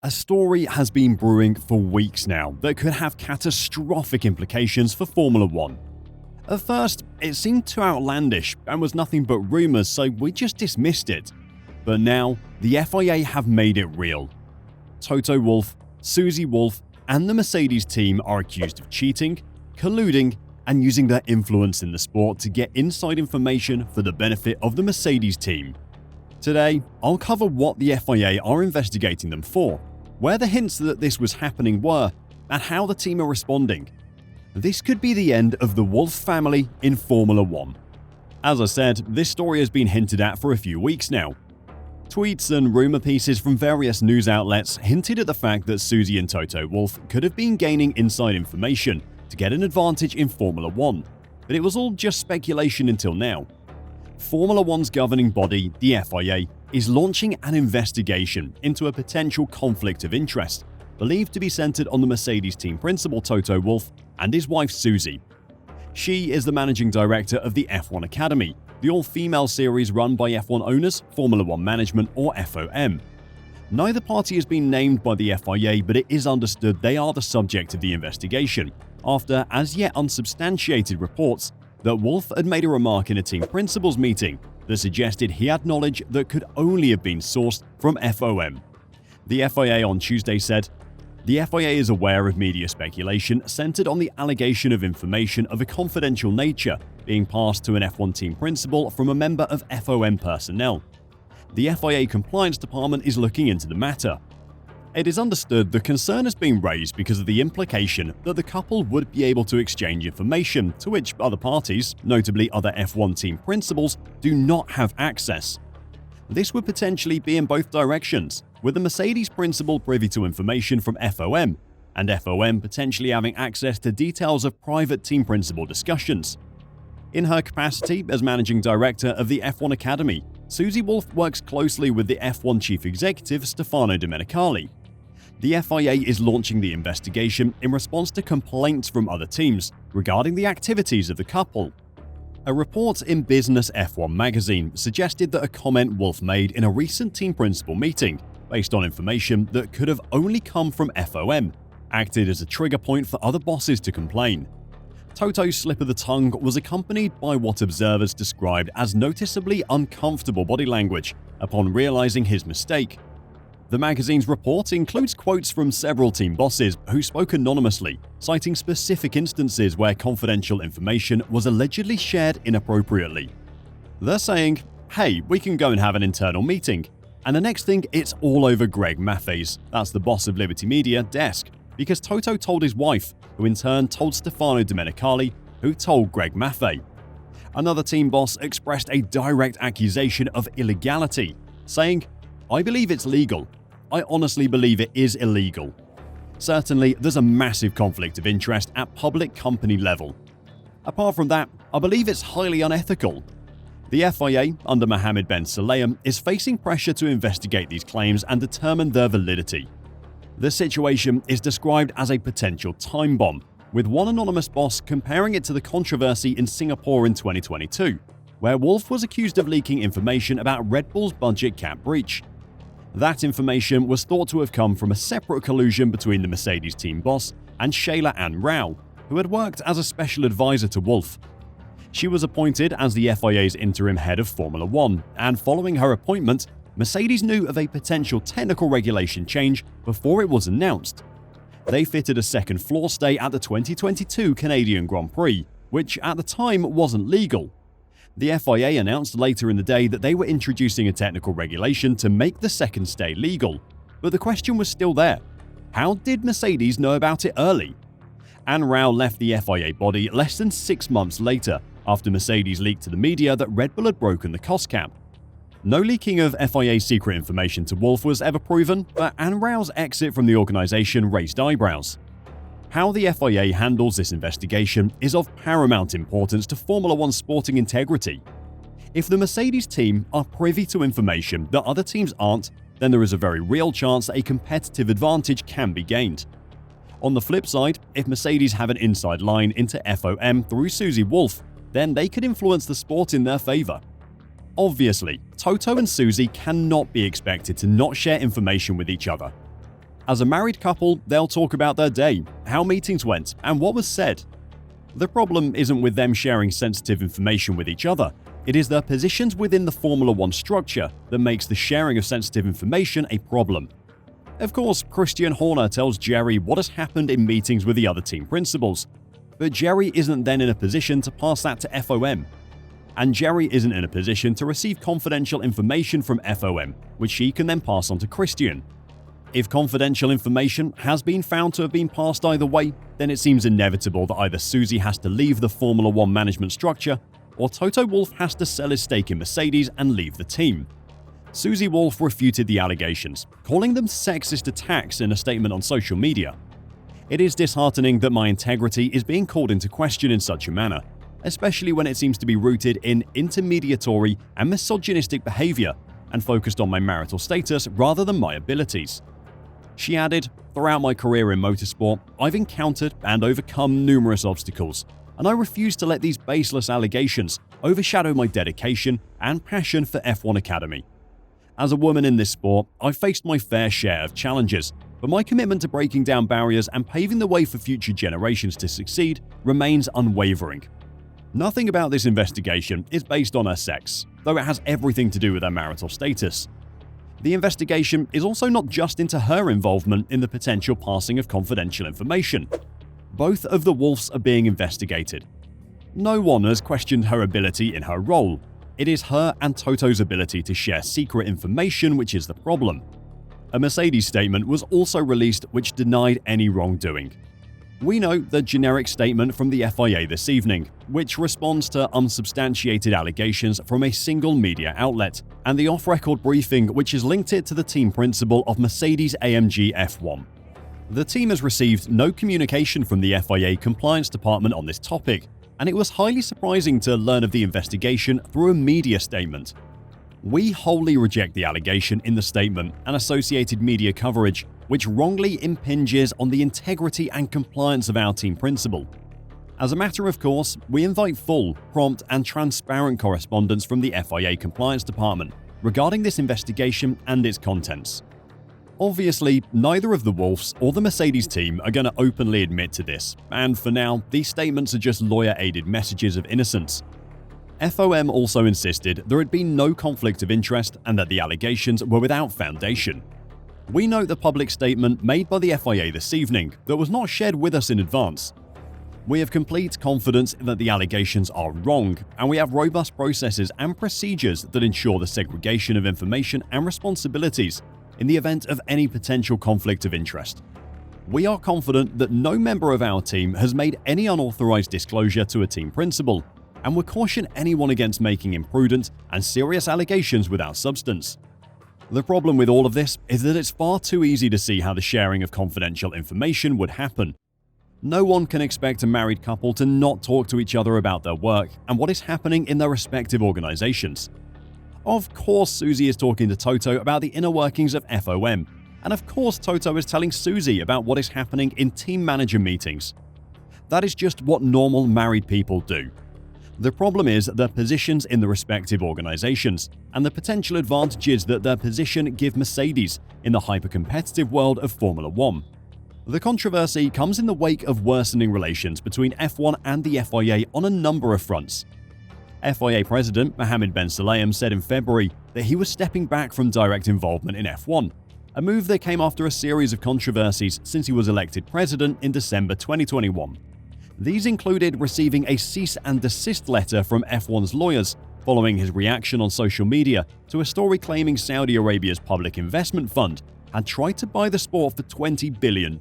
A story has been brewing for weeks now that could have catastrophic implications for Formula One. At first, it seemed too outlandish and was nothing but rumours, so we just dismissed it. But now, the FIA have made it real. Toto Wolff, Susie Wolff, and the Mercedes team are accused of cheating, colluding, and using their influence in the sport to get inside information for the benefit of the Mercedes team. Today, I'll cover what the FIA are investigating them for, where the hints that this was happening were, and how the team are responding. This could be the end of the Wolff family in Formula One. As I said, this story has been hinted at for a few weeks now. Tweets and rumour pieces from various news outlets hinted at the fact that Susie and Toto Wolff could have been gaining inside information to get an advantage in Formula One, but it was all just speculation until now. Formula One's governing body, the FIA, is launching an investigation into a potential conflict of interest, believed to be centered on the Mercedes team principal Toto Wolff and his wife Susie. She is the managing director of the F1 Academy, the all-female series run by F1 owners, Formula One Management or FOM. Neither party has been named by the FIA, but it is understood they are the subject of the investigation, after as yet unsubstantiated reports that Wolff had made a remark in a team principals meeting that suggested he had knowledge that could only have been sourced from FOM. The FIA on Tuesday said, "The FIA is aware of media speculation centered on the allegation of information of a confidential nature being passed to an F1 team principal from a member of FOM personnel. The FIA compliance department is looking into the matter." It is understood the concern has been raised because of the implication that the couple would be able to exchange information to which other parties, notably other F1 team principals, do not have access. This would potentially be in both directions, with the Mercedes principal privy to information from FOM, and FOM potentially having access to details of private team principal discussions. In her capacity as managing director of the F1 Academy, Susie Wolff works closely with the F1 chief executive Stefano Domenicali. The FIA is launching the investigation in response to complaints from other teams regarding the activities of the couple. A report in Business F1 magazine suggested that a comment Wolff made in a recent team principal meeting, based on information that could have only come from FOM, acted as a trigger point for other bosses to complain. Toto's slip of the tongue was accompanied by what observers described as noticeably uncomfortable body language upon realizing his mistake. The magazine's report includes quotes from several team bosses who spoke anonymously, citing specific instances where confidential information was allegedly shared inappropriately. They're saying, "Hey, we can go and have an internal meeting," and the next thing it's all over Greg Maffei's, that's the boss of Liberty Media, desk, because Toto told his wife, who in turn told Stefano Domenicali, who told Greg Maffei. Another team boss expressed a direct accusation of illegality, saying, "I believe it's legal. I honestly believe it is illegal." Certainly, there's a massive conflict of interest at public company level. Apart from that, I believe it's highly unethical. The FIA, under Mohammed Ben Sulayem, is facing pressure to investigate these claims and determine their validity. The situation is described as a potential time bomb, with one anonymous boss comparing it to the controversy in Singapore in 2022, where Wolff was accused of leaking information about Red Bull's budget cap breach. That information was thought to have come from a separate collusion between the Mercedes team boss and Shayla Ann Rao, who had worked as a special advisor to Wolff. She was appointed as the FIA's interim head of Formula One, and following her appointment, Mercedes knew of a potential technical regulation change before it was announced. They fitted a second floor stay at the 2022 Canadian Grand Prix, which at the time wasn't legal. The FIA announced later in the day that they were introducing a technical regulation to make the second stay legal, but the question was still there. How did Mercedes know about it early? Ann Rao left the FIA body less than 6 months later, after Mercedes leaked to the media that Red Bull had broken the cost cap. No leaking of FIA secret information to Wolff was ever proven, but Ann Rao's exit from the organization raised eyebrows. How the FIA handles this investigation is of paramount importance to Formula One's sporting integrity. If the Mercedes team are privy to information that other teams aren't, then there is a very real chance that a competitive advantage can be gained. On the flip side, if Mercedes have an inside line into FOM through Susie Wolff, then they could influence the sport in their favor. Obviously, Toto and Susie cannot be expected to not share information with each other. As a married couple, they'll talk about their day, how meetings went, and what was said. The problem isn't with them sharing sensitive information with each other. It is their positions within the Formula One structure that makes the sharing of sensitive information a problem. Of course, Christian Horner tells Jerry what has happened in meetings with the other team principals, but Jerry isn't then in a position to pass that to FOM. And Jerry isn't in a position to receive confidential information from FOM, which he can then pass on to Christian. If confidential information has been found to have been passed either way, then it seems inevitable that either Susie has to leave the Formula One management structure, or Toto Wolff has to sell his stake in Mercedes and leave the team. Susie Wolff refuted the allegations, calling them sexist attacks in a statement on social media. It is disheartening that my integrity is being called into question in such a manner, especially when it seems to be rooted in intermediatory and misogynistic behavior and focused on my marital status rather than my abilities. She added, "Throughout my career in motorsport, I've encountered and overcome numerous obstacles, and I refuse to let these baseless allegations overshadow my dedication and passion for F1 Academy. As a woman in this sport, I've faced my fair share of challenges, but my commitment to breaking down barriers and paving the way for future generations to succeed remains unwavering." Nothing about this investigation is based on her sex, though it has everything to do with her marital status. The investigation is also not just into her involvement in the potential passing of confidential information. Both of the Wolffs are being investigated. No one has questioned her ability in her role. It is her and Toto's ability to share secret information which is the problem. A Mercedes statement was also released which denied any wrongdoing. We note the generic statement from the FIA this evening, which responds to unsubstantiated allegations from a single media outlet, and the off-record briefing which has linked it to the team principal of Mercedes-AMG F1. The team has received no communication from the FIA compliance department on this topic, and it was highly surprising to learn of the investigation through a media statement. We wholly reject the allegation in the statement and associated media coverage, which wrongly impinges on the integrity and compliance of our team principal. As a matter of course, we invite full, prompt, and transparent correspondence from the FIA compliance department regarding this investigation and its contents. Obviously, neither of the Wolffs or the Mercedes team are going to openly admit to this, and for now, these statements are just lawyer-aided messages of innocence. FOM also insisted there had been no conflict of interest and that the allegations were without foundation. We note the public statement made by the FIA this evening that was not shared with us in advance. We have complete confidence that the allegations are wrong, and we have robust processes and procedures that ensure the segregation of information and responsibilities in the event of any potential conflict of interest. We are confident that no member of our team has made any unauthorized disclosure to a team principal, and we caution anyone against making imprudent and serious allegations without substance. The problem with all of this is that it's far too easy to see how the sharing of confidential information would happen. No one can expect a married couple to not talk to each other about their work and what is happening in their respective organizations. Of course, Susie is talking to Toto about the inner workings of FOM, and of course Toto is telling Susie about what is happening in team manager meetings. That is just what normal married people do. The problem is their positions in the respective organizations, and the potential advantages that their position give Mercedes in the hyper-competitive world of Formula One. The controversy comes in the wake of worsening relations between F1 and the FIA on a number of fronts. FIA President Mohammed Ben Sulayem said in February that he was stepping back from direct involvement in F1, a move that came after a series of controversies since he was elected president in December 2021. These included receiving a cease and desist letter from F1's lawyers following his reaction on social media to a story claiming Saudi Arabia's public investment fund had tried to buy the sport for $20 billion,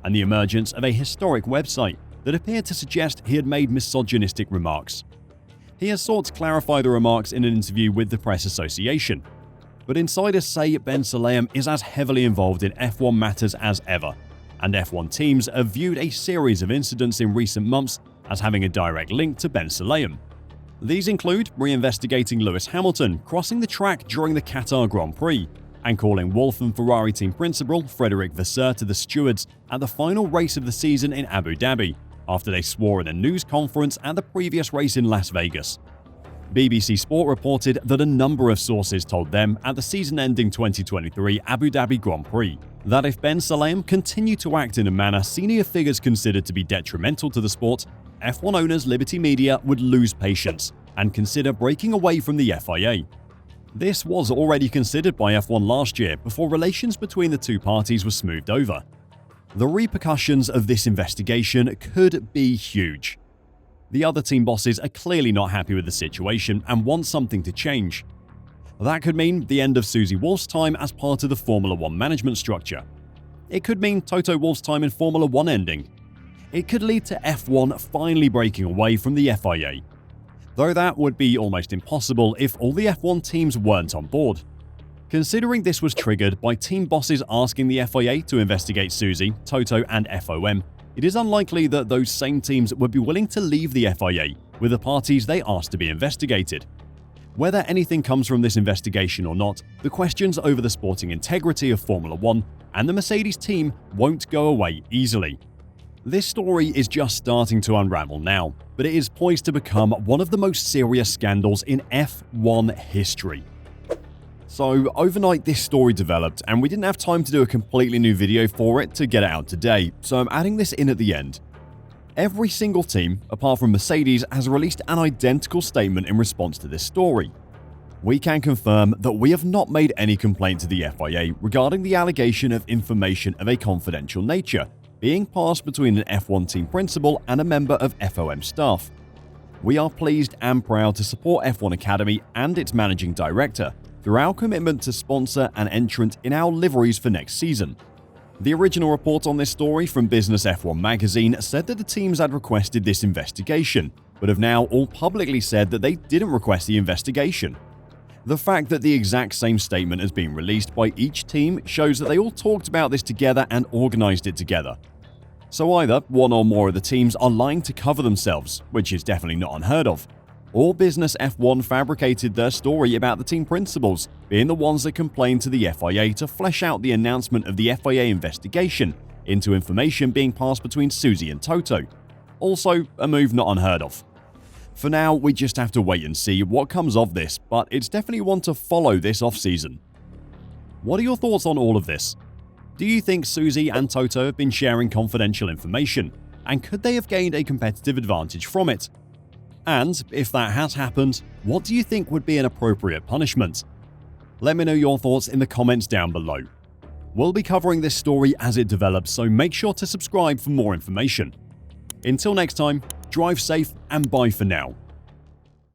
and the emergence of a historic website that appeared to suggest he had made misogynistic remarks. He has sought to clarify the remarks in an interview with the Press Association, but insiders say Ben Sulayem is as heavily involved in F1 matters as ever, and F1 teams have viewed a series of incidents in recent months as having a direct link to Ben Sulayem. These include reinvestigating Lewis Hamilton crossing the track during the Qatar Grand Prix, and calling Wolff and Ferrari team principal Frederic Vasseur to the stewards at the final race of the season in Abu Dhabi, after they swore in a news conference at the previous race in Las Vegas. BBC Sport reported that a number of sources told them at the season-ending 2023 Abu Dhabi Grand Prix that if Ben Sulayem continued to act in a manner senior figures considered to be detrimental to the sport, F1 owners Liberty Media would lose patience and consider breaking away from the FIA. This was already considered by F1 last year before relations between the two parties were smoothed over. The repercussions of this investigation could be huge. The other team bosses are clearly not happy with the situation and want something to change. That could mean the end of Susie Wolff's time as part of the Formula One management structure. It could mean Toto Wolff's time in Formula One ending. It could lead to F1 finally breaking away from the FIA. Though that would be almost impossible if all the F1 teams weren't on board. Considering this was triggered by team bosses asking the FIA to investigate Susie, Toto and FOM, it is unlikely that those same teams would be willing to leave the FIA with the parties they asked to be investigated. Whether anything comes from this investigation or not, the questions over the sporting integrity of Formula One and the Mercedes team won't go away easily. This story is just starting to unravel now, but it is poised to become one of the most serious scandals in F1 history. So overnight this story developed and we didn't have time to do a completely new video for it to get it out today, so I'm adding this in at the end. Every single team, apart from Mercedes, has released an identical statement in response to this story. We can confirm that we have not made any complaint to the FIA regarding the allegation of information of a confidential nature being passed between an F1 team principal and a member of FOM staff. We are pleased and proud to support F1 Academy and its managing director through our commitment to sponsor an entrant in our liveries for next season. The original report on this story from Business F1 magazine said that the teams had requested this investigation, but have now all publicly said that they didn't request the investigation. The fact that the exact same statement has been released by each team shows that they all talked about this together and organized it together. So either one or more of the teams are lying to cover themselves, which is definitely not unheard of, or Business F1 fabricated their story about the team principals being the ones that complained to the FIA to flesh out the announcement of the FIA investigation into information being passed between Susie and Toto. Also, a move not unheard of. For now, we just have to wait and see what comes of this, but it's definitely one to follow this off-season. What are your thoughts on all of this? Do you think Susie and Toto have been sharing confidential information, and could they have gained a competitive advantage from it? And if that has happened, what do you think would be an appropriate punishment? Let me know your thoughts in the comments down below. We'll be covering this story as it develops, so make sure to subscribe for more information. Until next time, drive safe and bye for now.